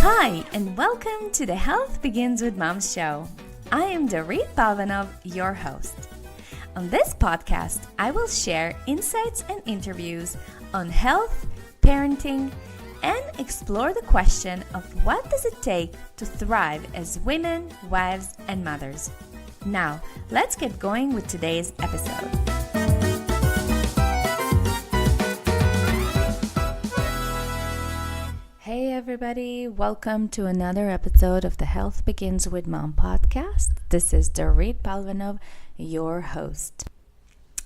Hi, and welcome to the Health Begins with Mom show. I am Dorit Balvanov, your host. On this podcast, I will share insights and interviews on health, parenting, and explore the question of what does it take to thrive as women, wives, and mothers. Now, let's get going with today's episode. Hey everybody, welcome to another episode of the Health Begins with Mom podcast. This is Dorit Balvanov, your host.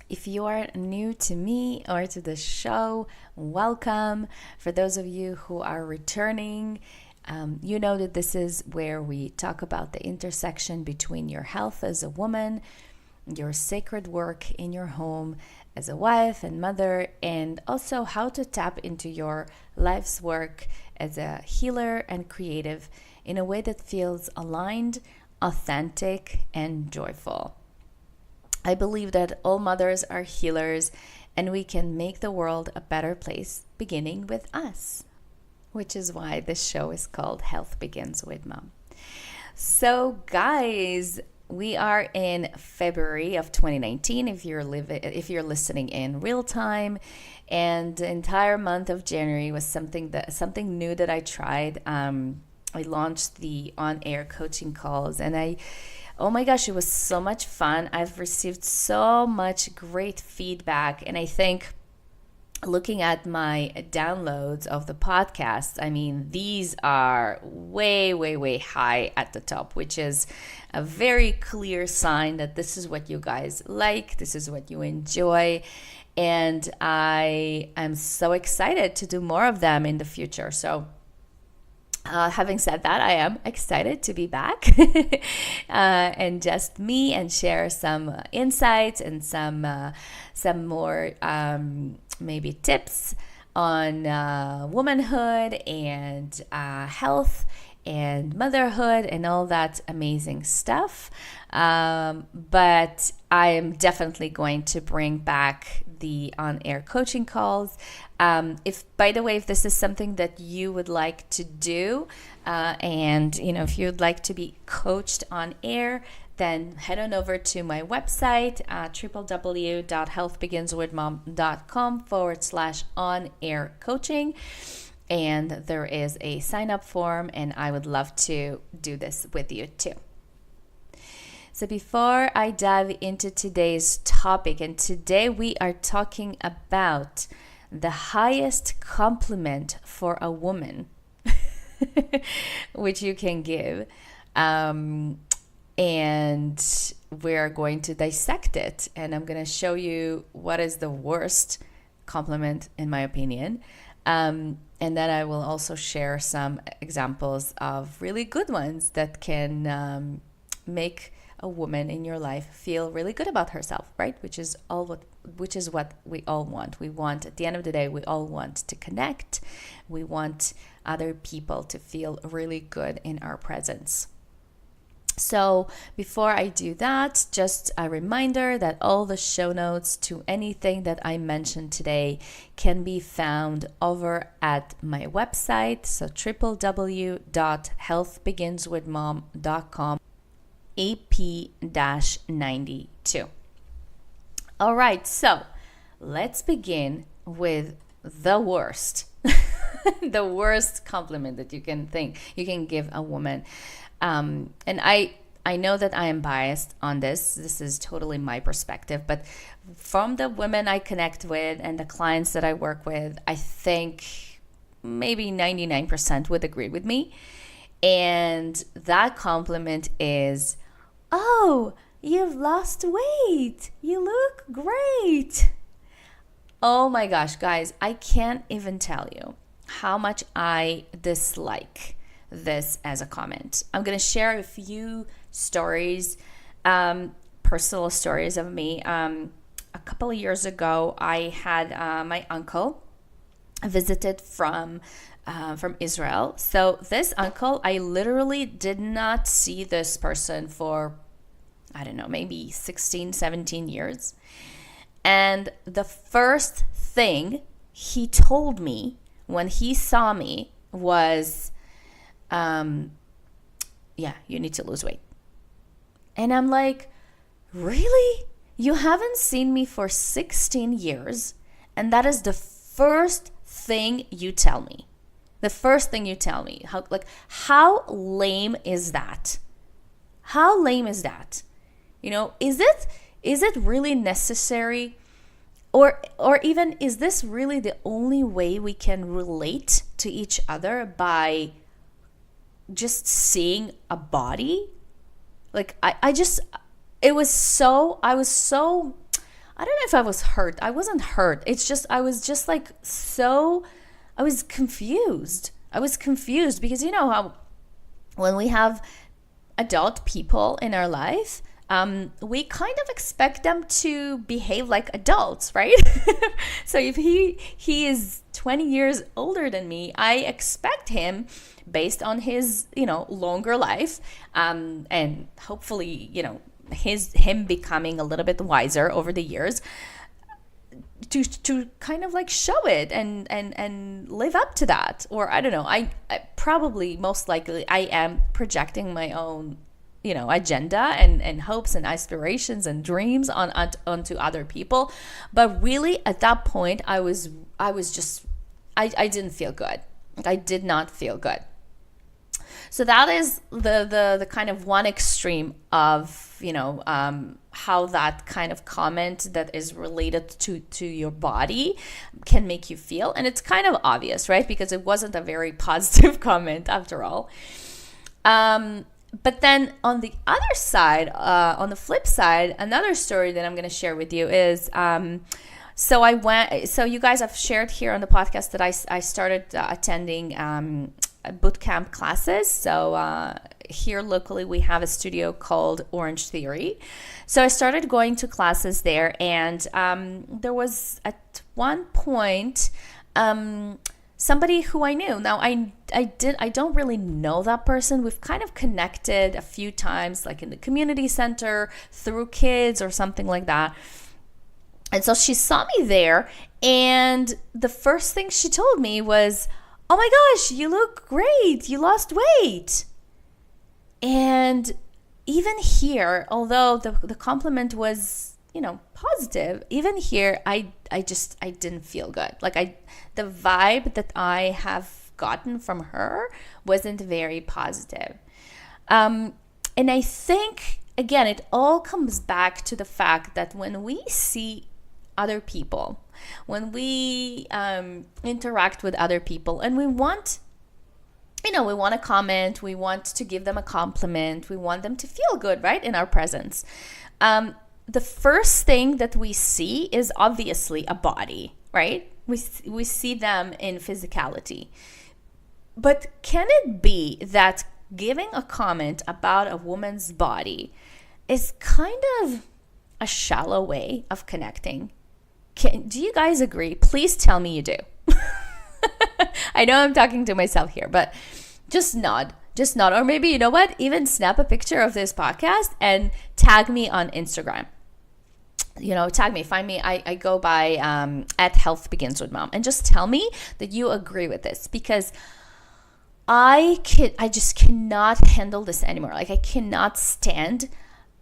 If you are new to me or to the show, welcome. For those of you who are returning, you know that this is where we talk about the intersection between your health as a woman, your sacred work in your home as a wife and mother, and also how to tap into your life's work as a healer and creative in a way that feels aligned, authentic, and joyful. I believe that all mothers are healers and we can make the world a better place beginning with us, which is why this show is called Health Begins with Mom. So guys, we are in February of 2019 if you're listening in real time, and the entire month of January was something new that I tried. I launched the on-air coaching calls, and oh my gosh, it was so much fun. I've received so much great feedback, and I think looking at my downloads of the podcast, I mean, these are way, way, way high at the top, which is a very clear sign that this is what you guys like, this is what you enjoy, and I am so excited to do more of them in the future. So having said that, I am excited to be back and just me, and share some insights and some more maybe tips on womanhood and health and motherhood and all that amazing stuff. But I am definitely going to bring back the on-air coaching calls. If this is something that you would like to do, and if you'd like to be coached on air, then head on over to my website, www.healthbeginswithmom.com/on-air coaching. And there is a sign-up form, and I would love to do this with you too. So before I dive into today's topic, and today we are talking about the highest compliment for a woman, which you can give. And we're going to dissect it, and I'm going to show you what is the worst compliment in my opinion. And then I will also share some examples of really good ones that can make a woman in your life feel really good about herself, right? Which is what we all want. We want, at the end of the day, we all want to connect. We want other people to feel really good in our presence. So before I do that, just a reminder that all the show notes to anything that I mentioned today can be found over at my website, so www.healthbeginswithmom.com, Ep-92. All right, so let's begin with the worst, the worst compliment that you can give a woman. And I know that I am biased on this. This is totally my perspective, but from the women I connect with and the clients that I work with, I think maybe 99% would agree with me. And that compliment is, "Oh, you've lost weight. You look great." Oh my gosh, guys, I can't even tell you how much I dislike this as a comment. I'm going to share a few stories, personal stories of me. A couple of years ago, I had my uncle visited from Israel. So this uncle, I literally did not see this person for, I don't know, maybe 16, 17 years. And the first thing he told me when he saw me was, yeah, you need to lose weight. And I'm like, really? You haven't seen me for 16 years, and that is the first thing you tell me. The first thing you tell me. How lame is that? How lame is that? Is it really necessary? Or even, is this really the only way we can relate to each other, by just seeing a body? I was so, I don't know if I was hurt. I wasn't hurt. It's just, I was just like, I was confused. Because how when we have adult people in our life, we kind of expect them to behave like adults, right? So if he is 20 years older than me, I expect him, based on his longer life, and hopefully him becoming a little bit wiser over the years, to kind of like show it and live up to that. Or I don't know, I probably, most likely, I am projecting my own agenda and hopes and aspirations and dreams onto other people. But really, at that point, I didn't feel good. I did not feel good. So that is the kind of one extreme of how that kind of comment that is related to your body can make you feel. And it's kind of obvious, right? Because it wasn't a very positive comment after all. But then on the other side, on the flip side, another story that I'm going to share with you is, so you guys have shared here on the podcast that I started attending boot camp classes. So here locally, we have a studio called Orange Theory. So I started going to classes there, and there was at one point, somebody who I knew. Now I don't really know that person. We've kind of connected a few times, like in the community center, through kids or something like that. And so she saw me there, and the first thing she told me was, "Oh my gosh, you look great. You lost weight." And even here, although the compliment was positive, even here, I didn't feel good. The vibe that I have gotten from her wasn't very positive. And I think, again, it all comes back to the fact that when we see other people, when we interact with other people, and we want to comment, we want to give them a compliment, we want them to feel good, right, in our presence. The first thing that we see is obviously a body, right? We see them in physicality. But can it be that giving a comment about a woman's body is kind of a shallow way of connecting? Do you guys agree? Please tell me you do. I know I'm talking to myself here, but just nod. Or maybe, you know what? Even snap a picture of this podcast and tag me on Instagram. Tag me, find me. I go by at Health Begins with Mom, and just tell me that you agree with this, because I just cannot handle this anymore. I cannot stand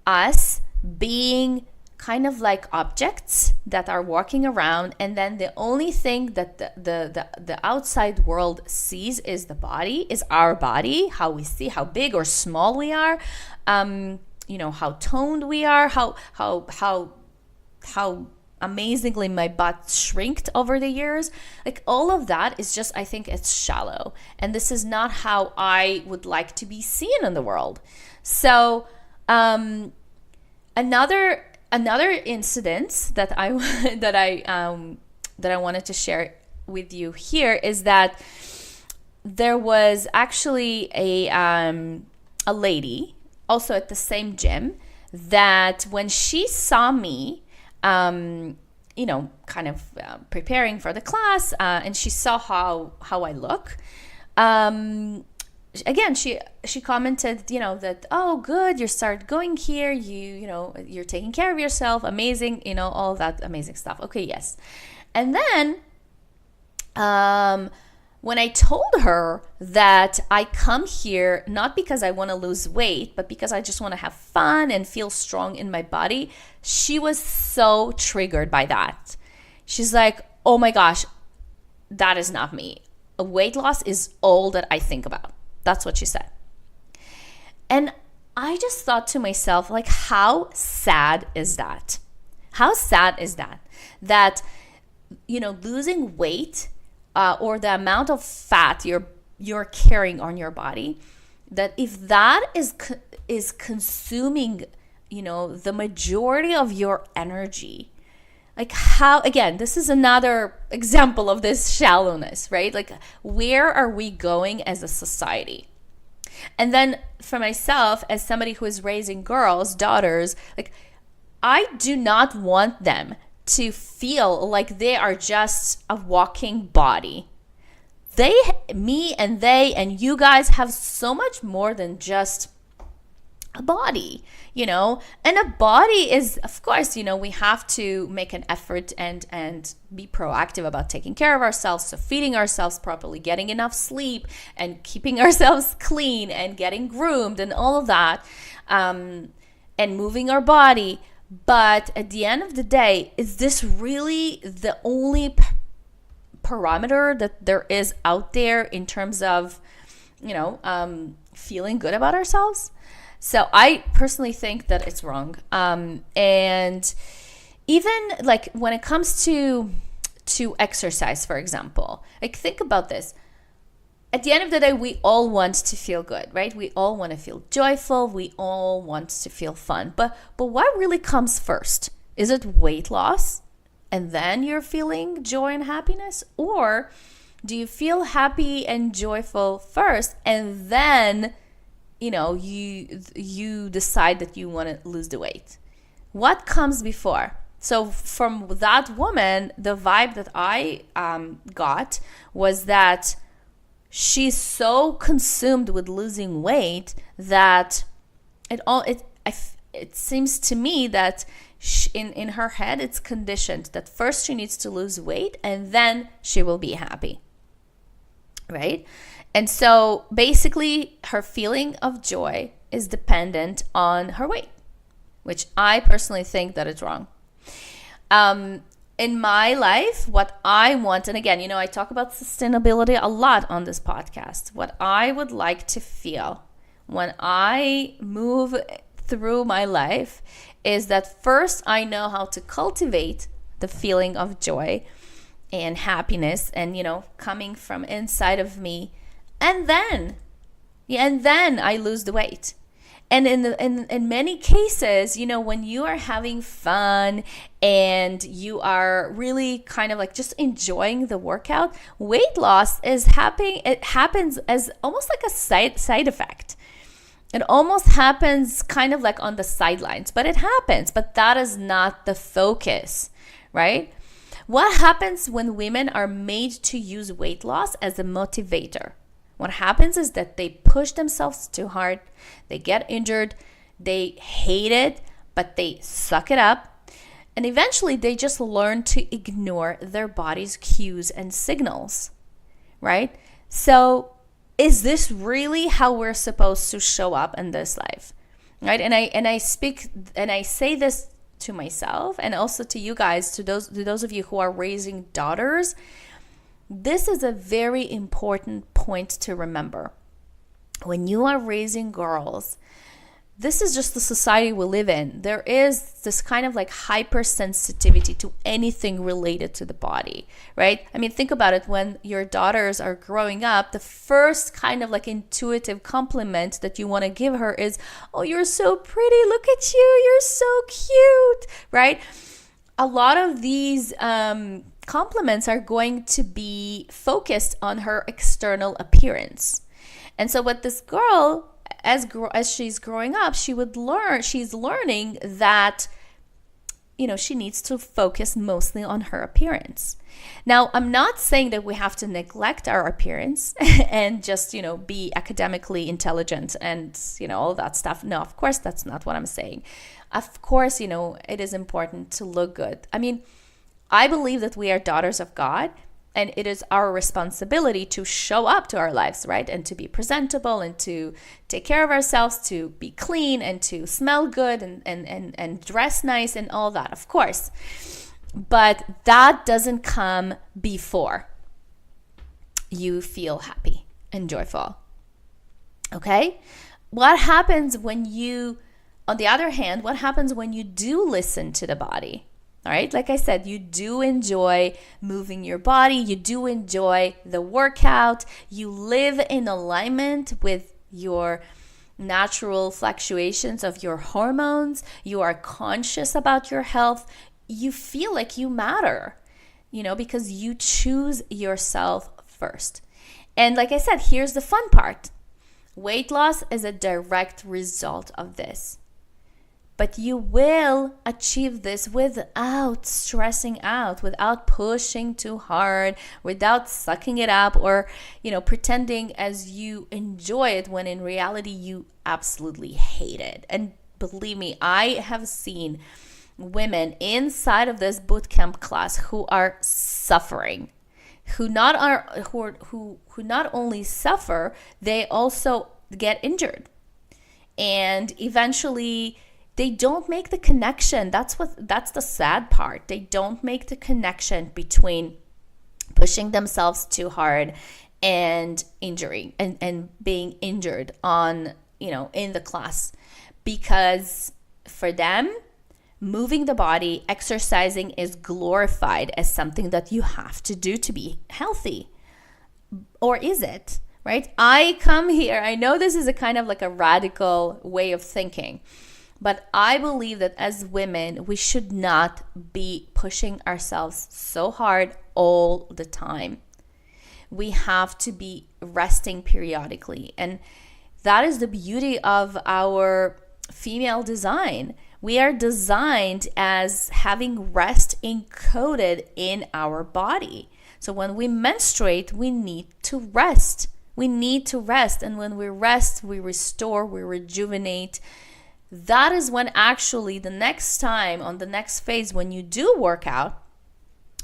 us being kind of like objects that are walking around, and then the only thing that the outside world sees is the body, is our body, how we see, how big or small we are, how toned we are, how amazingly my butt shrinked over the years. All of that is just, I think it's shallow, and this is not how I would like to be seen in the world. So another incident that I wanted to share with you here is that there was actually a lady also at the same gym that when she saw me kind of preparing for the class, and she saw how I look. Again, she commented, that, "Oh, good, you start going here. You're taking care of yourself. Amazing. All of that amazing stuff." Okay, yes. And then, when I told her that I come here not because I want to lose weight, but because I just want to have fun and feel strong in my body, she was so triggered by that. She's like, oh my gosh, that is not me. Weight loss is all that I think about. That's what she said. And I just thought to myself, like, how sad is that? How sad is that? That, losing weight or the amount of fat you're carrying on your body, that if that is consuming, the majority of your energy, like how, again, this is another example of this shallowness, right? Like, where are we going as a society? And then for myself, as somebody who is raising girls, daughters, like, I do not want them to feel like they are just a walking body. Me and they and you guys have so much more than just a body, and a body is, of course, we have to make an effort and be proactive about taking care of ourselves, so feeding ourselves properly, getting enough sleep, and keeping ourselves clean and getting groomed and all of that, and moving our body. But at the end of the day, is this really the only parameter that there is out there in terms of, feeling good about ourselves? So I personally think that it's wrong. And even like when it comes to exercise, for example, like, think about this. At the end of the day, we all want to feel good, right? We all want to feel joyful. We all want to feel fun. But what really comes first? Is it weight loss and then you're feeling joy and happiness? Or do you feel happy and joyful first and then, you decide that you want to lose the weight? What comes before? So from that woman, the vibe that I got was that she's so consumed with losing weight that it seems to me that in her head it's conditioned that first she needs to lose weight and then she will be happy, right? And so basically her feeling of joy is dependent on her weight, which I personally think that it's wrong. In my life, what I want, and again, I talk about sustainability a lot on this podcast. What I would like to feel when I move through my life is that first I know how to cultivate the feeling of joy and happiness and, coming from inside of me. And then I lose the weight. And in many cases, when you are having fun and you are really kind of like just enjoying the workout, weight loss is happening. It happens as almost like a side effect. It almost happens kind of like on the sidelines, but it happens. But that is not the focus, right? What happens when women are made to use weight loss as a motivator? What happens is that they push themselves too hard, they get injured, they hate it, but they suck it up, and eventually they just learn to ignore their body's cues and signals, right? So is this really how we're supposed to show up in this life, right? And I say this to myself and also to you guys, to those of you who are raising daughters. This is a very important point to remember. When you are raising girls, this is just the society we live in. There is this kind of like hypersensitivity to anything related to the body, right? I mean, think about it. When your daughters are growing up, the first kind of like intuitive compliment that you want to give her is, oh, you're so pretty. Look at you. You're so cute, right? A lot of these compliments are going to be focused on her external appearance. And so what this girl, as she's growing up, she's learning that, she needs to focus mostly on her appearance. Now, I'm not saying that we have to neglect our appearance and just, be academically intelligent and, all that stuff. No, of course, that's not what I'm saying. Of course, it is important to look good. I mean, I believe that we are daughters of God, And it is our responsibility to show up to our lives, right? And to be presentable and to take care of ourselves, to be clean and to smell good and dress nice and all that, of course. But that doesn't come before you feel happy and joyful. Okay? What happens when you, on the other hand, what happens when you do listen to the body? All right, like I said, you do enjoy moving your body, you do enjoy the workout, you live in alignment with your natural fluctuations of your hormones, you are conscious about your health, you feel like you matter, because you choose yourself first. And like I said, here's the fun part. Weight loss is a direct result of this. But you will achieve this without stressing out, without pushing too hard, without sucking it up or, pretending as you enjoy it when in reality you absolutely hate it. And believe me, I have seen women inside of this bootcamp class who are suffering, who not only suffer, they also get injured. And eventually they don't make the connection. That's the sad part. They don't make the connection between pushing themselves too hard and injuring and being injured on, in the class. Because for them, moving the body, exercising is glorified as something that you have to do to be healthy. Or is it? Right? I come here, I know this is a kind of like a radical way of thinking. But I believe that as women, we should not be pushing ourselves so hard all the time. We have to be resting periodically. And that is the beauty of our female design. We are designed as having rest encoded in our body. So when we menstruate, we need to rest. We need to rest. And when we rest, we restore, we rejuvenate. That is when actually the next time, on the next phase, when you do work out,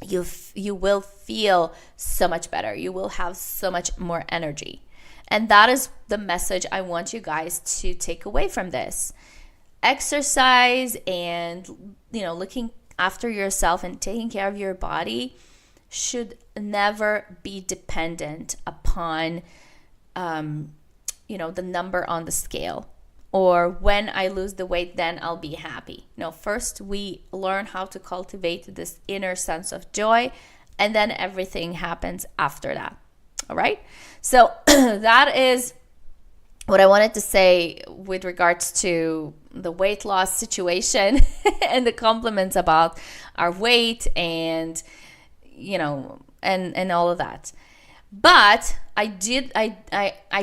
you will feel so much better. You will have so much more energy. And that is the message I want you guys to take away from this. Exercise and, looking after yourself and taking care of your body should never be dependent upon, the number on the scale. Or when I lose the weight, then I'll be happy. No, first we learn how to cultivate this inner sense of joy, and then everything happens after that. All right? So that is what I wanted to say with regards to the weight loss situation and the compliments about our weight and, and all of that. But I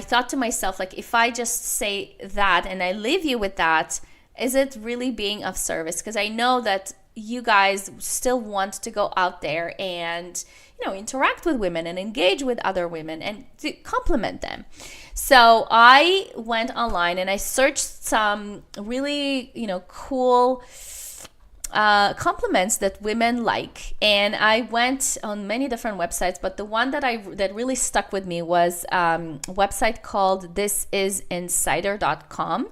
thought to myself, like, if I just say that and I leave you with that, is it really being of service? Because I know that you guys still want to go out there and, interact with women and engage with other women and to compliment them. So I went online and I searched some really, cool compliments that women like, and I went on many different websites, but the one that really stuck with me was a website called thisisinsider.com.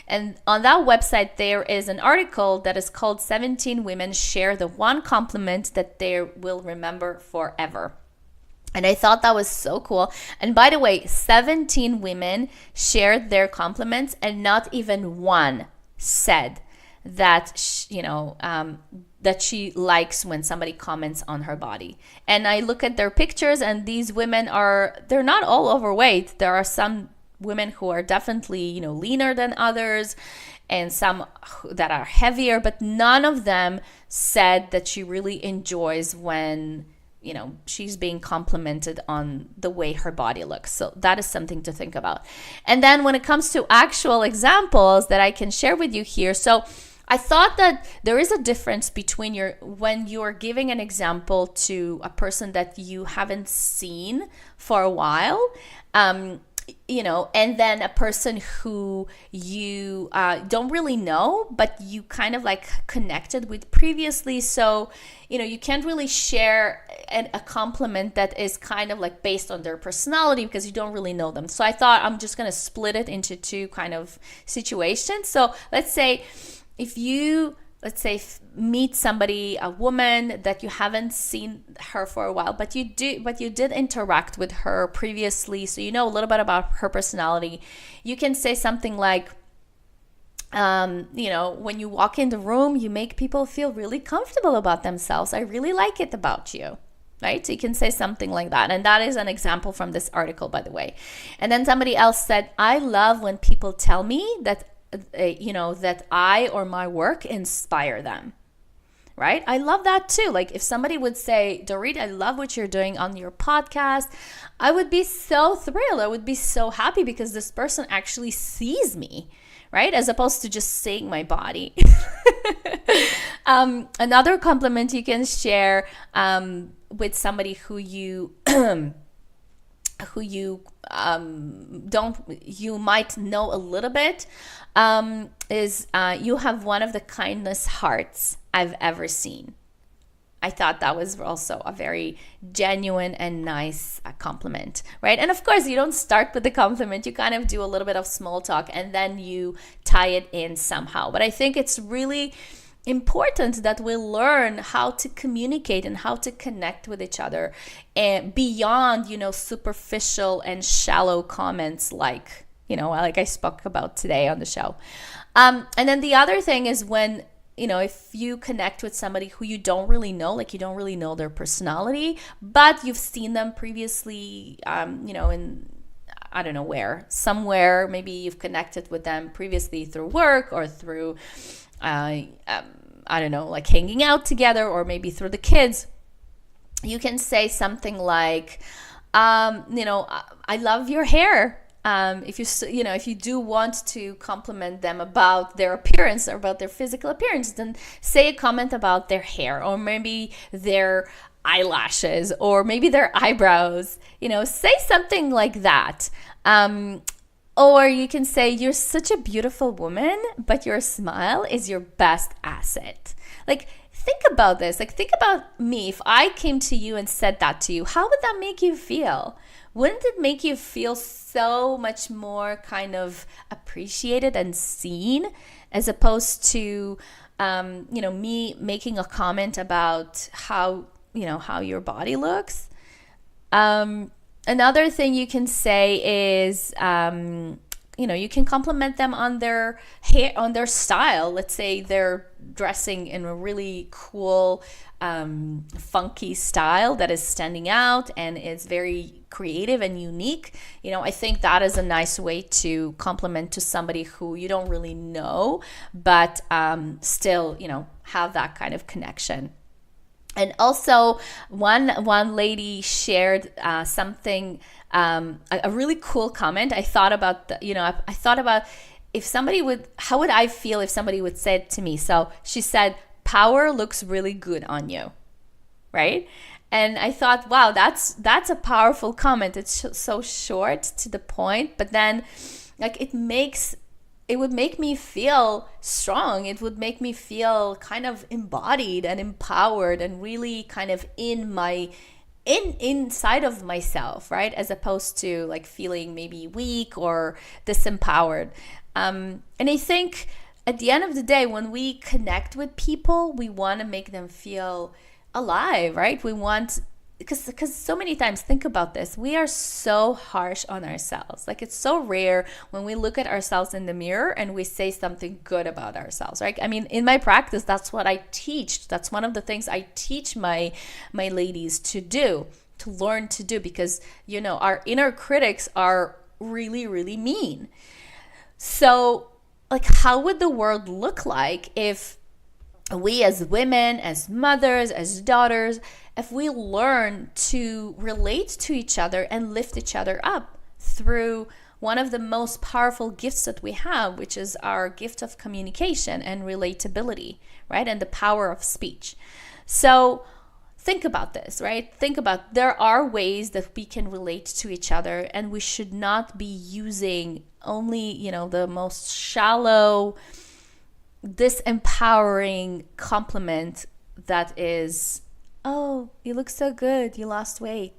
And on that website there is an article that is called 17 Women Share the One Compliment That They Will Remember Forever. And I thought that was so cool. And by the way, 17 women shared their compliments and not even one said that that she likes when somebody comments on her body. And I look at their pictures, and these women they're not all overweight. There are some women who are definitely leaner than others, and some that are heavier, but none of them said that she really enjoys when she's being complimented on the way her body looks. So that is something to think about. And then when it comes to actual examples that I can share with you here, so I thought that there is a difference between when you're giving an example to a person that you haven't seen for a while, and then a person who you don't really know, but you kind of like connected with previously. So, you can't really share a compliment that is kind of like based on their personality because you don't really know them. So I thought I'm just going to split it into two kind of situations. So let's say if you meet somebody, a woman that you haven't seen her for a while, but you did interact with her previously, so you know a little bit about her personality. You can say something like, when you walk in the room, you make people feel really comfortable about themselves. I really like it about you. Right? So you can say something like that. And that is an example from this article, by the way. And then somebody else said, I love when people tell me that that I or my work inspire them, right? I love that too. Like if somebody would say, Dorit, I love what you're doing on your podcast, I would be so thrilled. I would be so happy because this person actually sees me, right? As opposed to just seeing my body. Another compliment you can share with somebody who you you might know a little bit is you have one of the kindest hearts I've ever seen. I thought that was also a very genuine and nice compliment, right? And of course, you don't start with the compliment. You kind of do a little bit of small talk and then you tie it in somehow. But I think it's really important that we learn how to communicate and how to connect with each other and beyond, superficial and shallow comments like I spoke about today on the show. And then the other thing is when, if you connect with somebody who you don't really know, like you don't really know their personality, but you've seen them previously, in I don't know where, somewhere, maybe you've connected with them previously through work or through I don't know, like hanging out together or maybe through the kids. You can say something like, I love your hair. If you do want to compliment them about their appearance or about their physical appearance, then say a comment about their hair or maybe their eyelashes or maybe their eyebrows. Say something like that. Or you can say, you're such a beautiful woman, but your smile is your best asset. Like, think about this. Like, think about me. If I came to you and said that to you, how would that make you feel? Wouldn't it make you feel so much more kind of appreciated and seen as opposed to, me making a comment about how your body looks? Another thing you can say is, you can compliment them on their hair, on their style. Let's say they're dressing in a really cool, funky style that is standing out and is very creative and unique. I think that is a nice way to compliment to somebody who you don't really know, but still, have that kind of connection. And also, one lady shared something, a really cool comment. I thought about, I thought about if somebody how would I feel if somebody would say it to me? So she said, power looks really good on you, right? And I thought, wow, that's a powerful comment. It's so short to the point, but then like it would make me feel strong. It would make me feel kind of embodied and empowered and really kind of inside of myself, right? As opposed to like feeling maybe weak or disempowered. And I think at the end of the day, when we connect with people, we want to make them feel alive, right? We want, because so many times, think about this, we are so harsh on ourselves. Like it's so rare when we look at ourselves in the mirror and we say something good about ourselves, right? I mean, in my practice, that's what I teach. That's one of the things I teach my ladies to do, to learn to do, because, our inner critics are really, really mean. So like, how would the world look like if we as women, as mothers, as daughters, if we learn to relate to each other and lift each other up through one of the most powerful gifts that we have, which is our gift of communication and relatability, right? And the power of speech. So think about this, right? Think about, there are ways that we can relate to each other, and we should not be using only, the most shallow, disempowering compliment that is, oh, you look so good, you lost weight.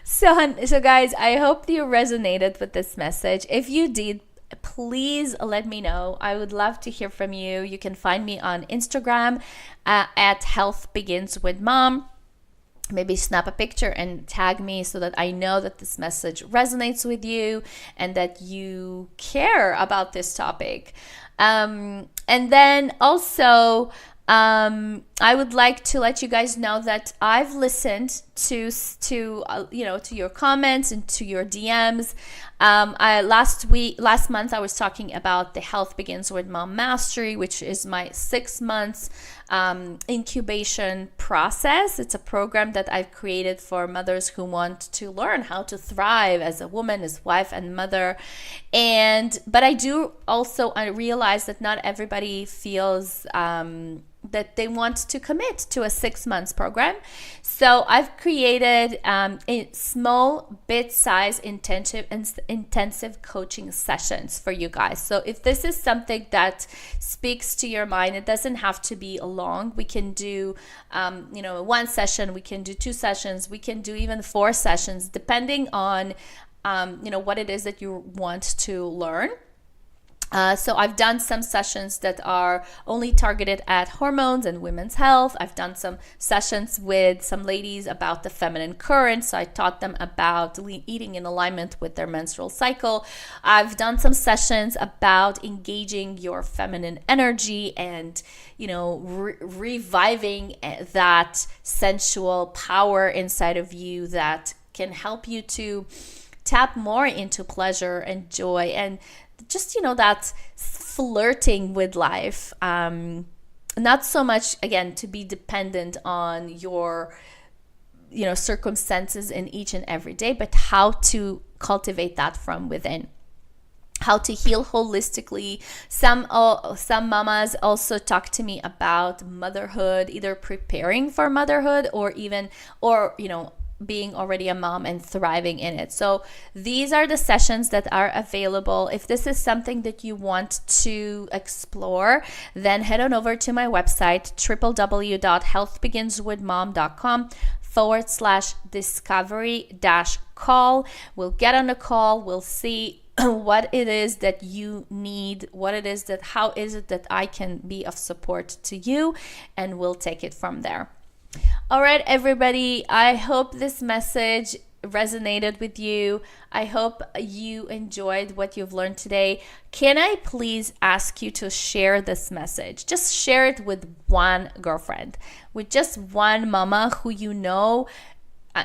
So guys, I hope you resonated with this message. If you did, please let me know. I would love to hear from you. You can find me on Instagram at Health Begins with Mom. Maybe snap a picture and tag me so that I know that this message resonates with you and that you care about this topic. And then also, I would like to let you guys know that I've listened to your comments and to your DMs. Last month I was talking about the Health Begins with Mom Mastery, which is my 6 months incubation process. It's a program that I've created for mothers who want to learn how to thrive as a woman, as wife and mother. But I do also realize that not everybody feels that they want to commit to a 6 months program. So I've created a small bit-sized intensive coaching sessions for you guys. So if this is something that speaks to your mind, it doesn't have to be long. We can do, 1 session, we can do 2 sessions, we can do even 4 sessions, depending on, what it is that you want to learn. So I've done some sessions that are only targeted at hormones and women's health. I've done some sessions with some ladies about the feminine current. So I taught them about eating in alignment with their menstrual cycle. I've done some sessions about engaging your feminine energy and, reviving that sensual power inside of you that can help you to tap more into pleasure and joy and just, that flirting with life. Not so much, again, to be dependent on your, circumstances in each and every day, but how to cultivate that from within. How to heal holistically. Some mamas also talk to me about motherhood, either preparing for motherhood or being already a mom and thriving in it. So these are the sessions that are available. If this is something that you want to explore, then head on over to my website, www.healthbeginswithmom.com/discovery-call. We'll get on the call. We'll see what it is that you need, how is it that I can be of support to you, and we'll take it from there. All right, everybody, I hope this message resonated with you. I hope you enjoyed what you've learned today. Can I please ask you to share this message? Just share it with one girlfriend, with just one mama who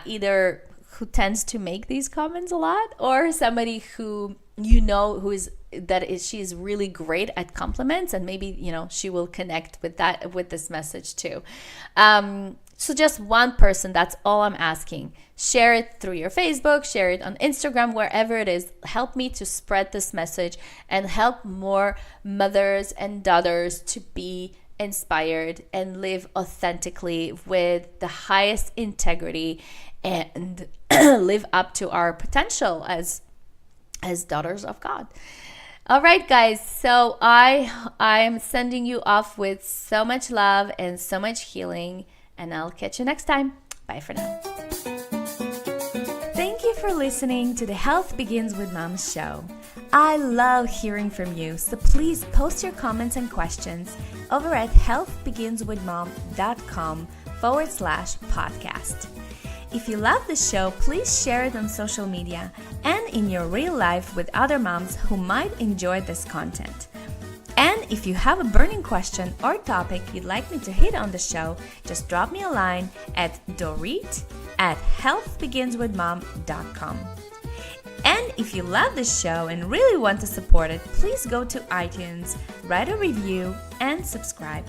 either who tends to make these comments a lot, or somebody who she is really great at compliments, and maybe she will connect with this message too. So just one person, that's all I'm asking. Share it through your Facebook, share it on Instagram, wherever it is. Help me to spread this message and help more mothers and daughters to be inspired and live authentically with the highest integrity and live up to our potential as daughters of God. All right, guys. So I am sending you off with so much love and so much healing, and I'll catch you next time. Bye for now. Thank you for listening to the Health Begins with Mom show. I love hearing from you, so please post your comments and questions over at healthbeginswithmom.com/podcast. If you love the show, please share it on social media and in your real life with other moms who might enjoy this content. And if you have a burning question or topic you'd like me to hit on the show, just drop me a line at dorit@healthbeginswithmom.com. And if you love this show and really want to support it, please go to iTunes, write a review, and subscribe.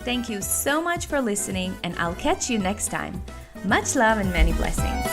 Thank you so much for listening, and I'll catch you next time. Much love and many blessings.